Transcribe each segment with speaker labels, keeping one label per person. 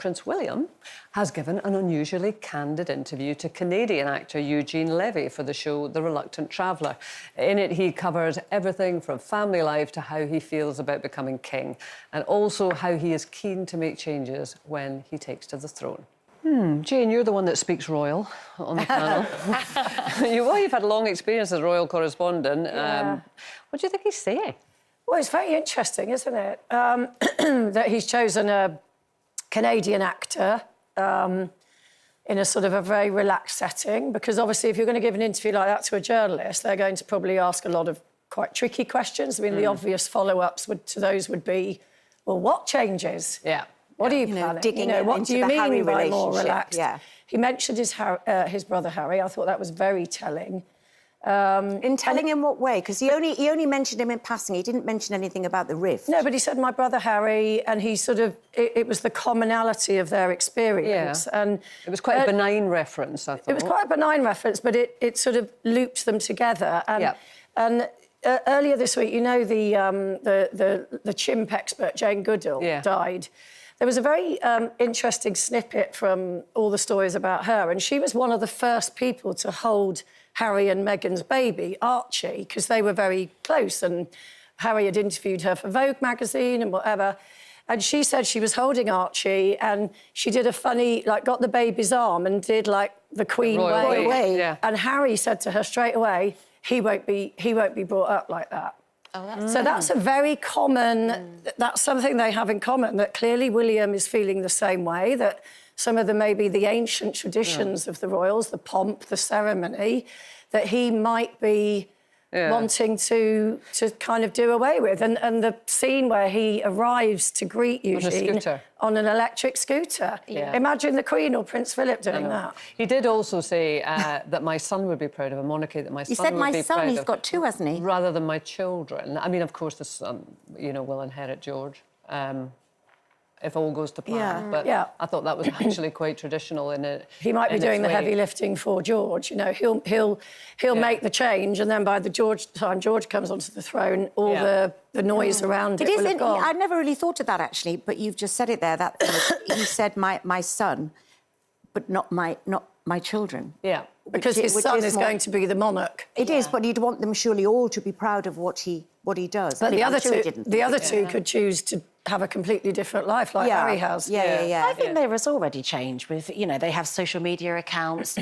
Speaker 1: Prince William has given an unusually candid interview to Canadian actor Eugene Levy for the show The Reluctant Traveller. In it, he covers everything from family life to how he feels about becoming king, and also how he is keen to make changes when he takes to the throne. Jane, you're the one that speaks royal on the panel. You've had a long experience as a royal correspondent.
Speaker 2: Yeah.
Speaker 1: What do you think he's saying?
Speaker 2: Well, it's very interesting, isn't it, that he's chosen a Canadian actor in a sort of a very relaxed setting, because obviously if you're going to give an interview like that to a journalist, they're going to probably ask a lot of quite tricky questions. I mean, the obvious follow-ups to those would be, well, what changes?
Speaker 1: Yeah.
Speaker 2: What are you planning? What do you mean by more relaxed?
Speaker 3: Yeah.
Speaker 2: He mentioned his brother Harry. I thought that was very telling.
Speaker 3: In telling in what way? Because he only mentioned him in passing. He didn't mention anything about the rift.
Speaker 2: No, but he said my brother Harry, and he sort of it was the commonality of their experience.
Speaker 1: Yeah.
Speaker 2: And
Speaker 1: it was quite a benign reference, I thought.
Speaker 2: It was quite a benign reference, but it sort of looped them together. And earlier this week, you know, the chimp expert Jane Goodall died. There was a very interesting snippet from all the stories about her, and she was one of the first people to hold Harry and Meghan's baby, Archie, because they were very close, and Harry had interviewed her for Vogue magazine and whatever, and she said she was holding Archie and she did a funny, like, got the baby's arm and did, like, the Queen way.
Speaker 1: Yeah.
Speaker 2: And Harry said to her straight away, he won't be brought up like that.
Speaker 3: Oh,
Speaker 2: so that's a very common... That's something they have in common, that clearly William is feeling the same way, that some of the maybe the ancient traditions of the royals, the pomp, the ceremony, that he might be wanting to kind of do away with. And the scene where he arrives to greet Eugene on an electric scooter. Yeah. Imagine the Queen or Prince Philip doing that.
Speaker 1: He did also say that my son would be proud of a monarchy, that my son would be proud of...
Speaker 3: He said my son, he's got two, hasn't he?
Speaker 1: Rather than my children. I mean, of course, the son, you know, will inherit George. If all goes to plan. But I thought that was actually quite traditional in it.
Speaker 2: He might be doing the heavy lifting for George. You know, he'll make the change, and then by the time George comes onto the throne, all the noise around it will have gone.
Speaker 3: I'd never really thought of that, actually, but you've just said it there. That he said my son, but not my children.
Speaker 2: Yeah, because his son is going to be the monarch.
Speaker 3: It is, but you'd want them surely all to be proud of what he does.
Speaker 2: But the other two could choose to have a completely different life, like Harry has.
Speaker 4: I think there is already change with, you know, they have social media accounts.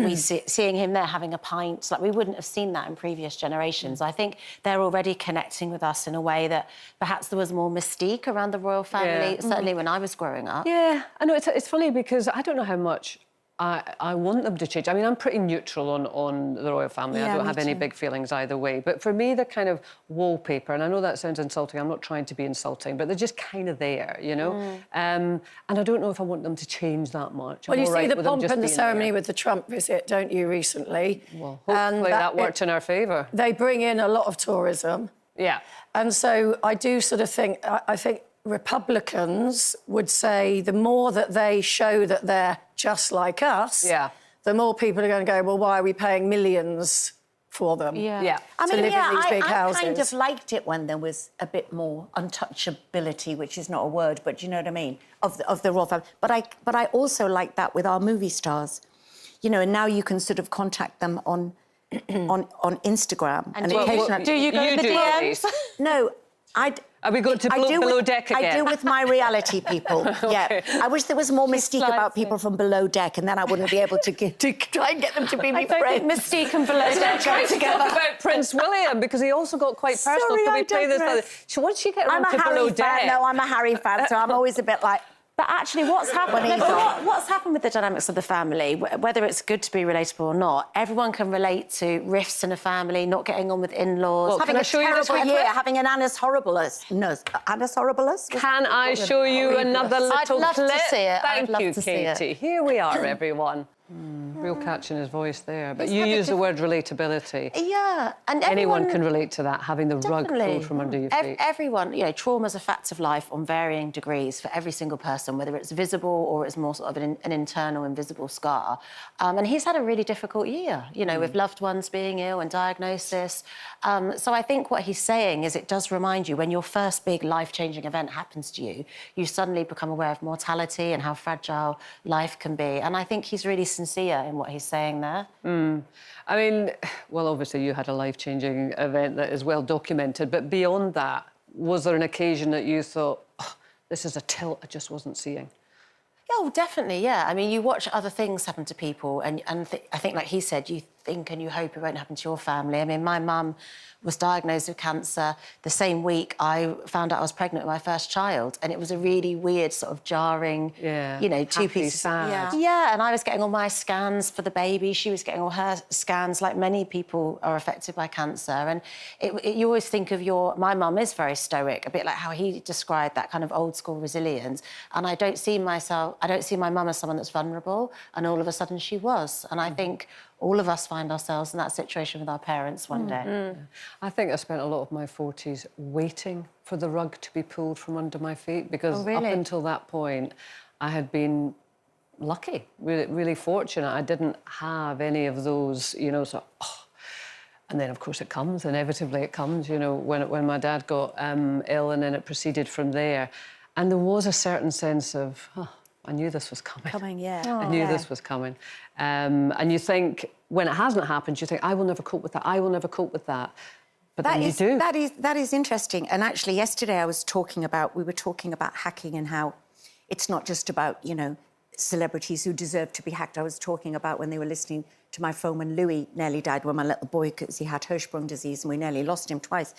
Speaker 4: Seeing him there having a pint, like, we wouldn't have seen that in previous generations. I think they're already connecting with us in a way that perhaps there was more mystique around the royal family, certainly when I was growing up.
Speaker 1: Yeah, I know, it's funny because I don't know how much I want them to change. I mean, I'm pretty neutral on the royal family. I don't have any big feelings either way. But for me, they're kind of wallpaper. And I know that sounds insulting. I'm not trying to be insulting, but they're just kind of there, you know? And I don't know if I want them to change that much.
Speaker 2: Well, you see the pomp and the ceremony with the Trump visit, don't you, recently?
Speaker 1: Well, hopefully that worked in our favour.
Speaker 2: They bring in a lot of tourism.
Speaker 1: Yeah.
Speaker 2: And so I do sort of think... I think Republicans would say the more that they show that they're just like us, the more people are going to go, well, why are we paying millions for them?
Speaker 4: Yeah.
Speaker 3: I mean,
Speaker 2: to live in these big houses?
Speaker 3: I kind of liked it when there was a bit more untouchability, which is not a word, but you know what I mean, of the royal family. But I also like that with our movie stars, you know, and now you can sort of contact them on Instagram.
Speaker 4: And do you go in the DMs?
Speaker 3: No,
Speaker 1: Are we going to below deck again?
Speaker 3: I do with my reality people, yeah. I wish there was more mystique about people from below deck, and then I wouldn't be able to try and get them to be my friends.
Speaker 4: Mystique and below deck go together.
Speaker 1: About Prince William, because he also got quite personal.
Speaker 3: Sorry,
Speaker 1: Can we play this? So once you get around to below deck...
Speaker 3: No, I'm a Harry fan, so I'm always a bit like...
Speaker 4: But actually, what's happened with the dynamics of the family, whether it's good to be relatable or not, everyone can relate to rifts in a family, not getting on with in-laws.
Speaker 1: Well,
Speaker 3: having a terrible year, having an annus horribilis. Annus horribilis?
Speaker 1: Can I show you another little clip?
Speaker 4: I'd love to see it.
Speaker 1: Thank you, Katie. Here we are, everyone. Real catch in his voice there. But you use the word relatability.
Speaker 4: Yeah. And
Speaker 1: anyone can relate to that, having the rug pulled from under your feet.
Speaker 4: Everyone, you know, trauma's a fact of life on varying degrees for every single person, whether it's visible or it's more sort of an internal, invisible scar. And he's had a really difficult year, you know, with loved ones being ill and diagnosis. So I think what he's saying is it does remind you when your first big life-changing event happens to you, you suddenly become aware of mortality and how fragile life can be. And I think he's really sincere in what he's saying there.
Speaker 1: I mean, well, obviously you had a life-changing event that is well documented, but beyond that, was there an occasion that you thought, oh, this is a tilt I just wasn't seeing?
Speaker 4: Oh, definitely, yeah. I mean, you watch other things happen to people and I think, like he said, you think and you hope it won't happen to your family. I mean, my mum was diagnosed with cancer. The same week I found out I was pregnant with my first child, and it was a really weird, sort of jarring, you know, two pieces.
Speaker 1: Sad.
Speaker 4: Yeah, and I was getting all my scans for the baby. She was getting all her scans, like many people are affected by cancer. And you always think of my mum is very stoic, a bit like how he described that kind of old school resilience. And I don't see my mum as someone that's vulnerable, and all of a sudden she was. And I think all of us find ourselves in that situation with our parents one day.
Speaker 1: I think I spent a lot of my 40s waiting for the rug to be pulled from under my feet, because up until that point, I had been lucky, really, really fortunate. I didn't have any of those, you know, so, oh. And then, of course, it comes, inevitably it comes, you know, when my dad got ill, and then it proceeded from there. And there was a certain sense of, oh, I knew this was coming. I knew this was coming. And you think, when it hasn't happened, you think, I will never cope with that, I will never cope with that. But then you do.
Speaker 3: That is interesting. And actually, yesterday we were talking about hacking and how it's not just about, you know, celebrities who deserve to be hacked. I was talking about when they were listening to my phone when Louis nearly died, when my little boy, because he had Hirschsprung disease and we nearly lost him twice.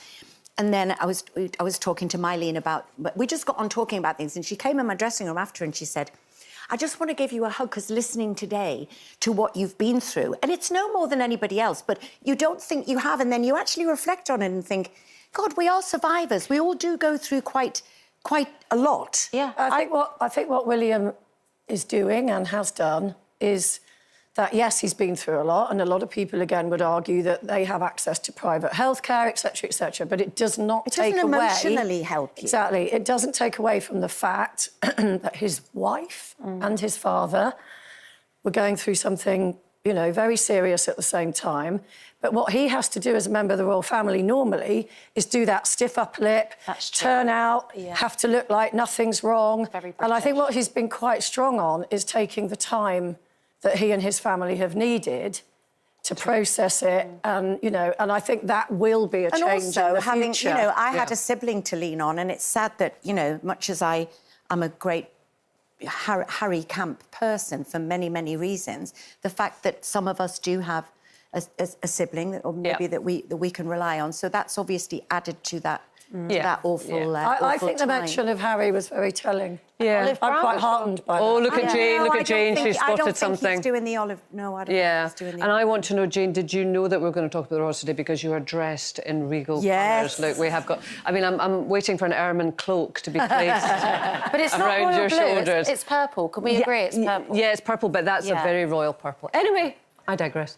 Speaker 3: And then I was talking to Mylene about... We just got on talking about things, and she came in my dressing room after and she said, I just want to give you a hug, because listening today to what you've been through, and it's no more than anybody else, but you don't think you have, and then you actually reflect on it and think, God, we are survivors. We all do go through quite a lot.
Speaker 2: Yeah. I think what William is doing and has done is that, yes, he's been through a lot, and a lot of people, again, would argue that they have access to private healthcare, etc., but it does not take away...
Speaker 3: It doesn't emotionally help you.
Speaker 2: Exactly. It doesn't take away from the fact that his wife and his father were going through something, you know, very serious at the same time. But what he has to do as a member of the royal family normally is do that stiff upper lip, turn out, have to look like nothing's wrong. And I think what he's been quite strong on is taking the time that he and his family have needed to process it, and, you know, and I think that will be a change in the future.
Speaker 3: You know, I had a sibling to lean on, and it's sad that, you know, much as I'm a great Harry Camp person for many, many reasons, the fact that some of us do have a sibling, or maybe that we can rely on, so that's obviously added to that. That awful,
Speaker 2: I think the mention of Harry was very telling.
Speaker 1: Yeah.
Speaker 2: I'm quite heartened by that.
Speaker 1: Oh, look at Jane, look at Jane, she spotted something.
Speaker 3: He's doing the olive... No, I don't think he's doing the...
Speaker 1: And I want to know, Jane, did you know that we're going to talk about the royals today because you are dressed in regal colours? Look, we have got... I mean, I'm waiting for an ermine cloak to be placed
Speaker 4: but it's not
Speaker 1: around your shoulders.
Speaker 4: It's purple. Can we agree it's purple?
Speaker 1: Yeah, it's purple, but that's a very royal purple. Anyway, I digress.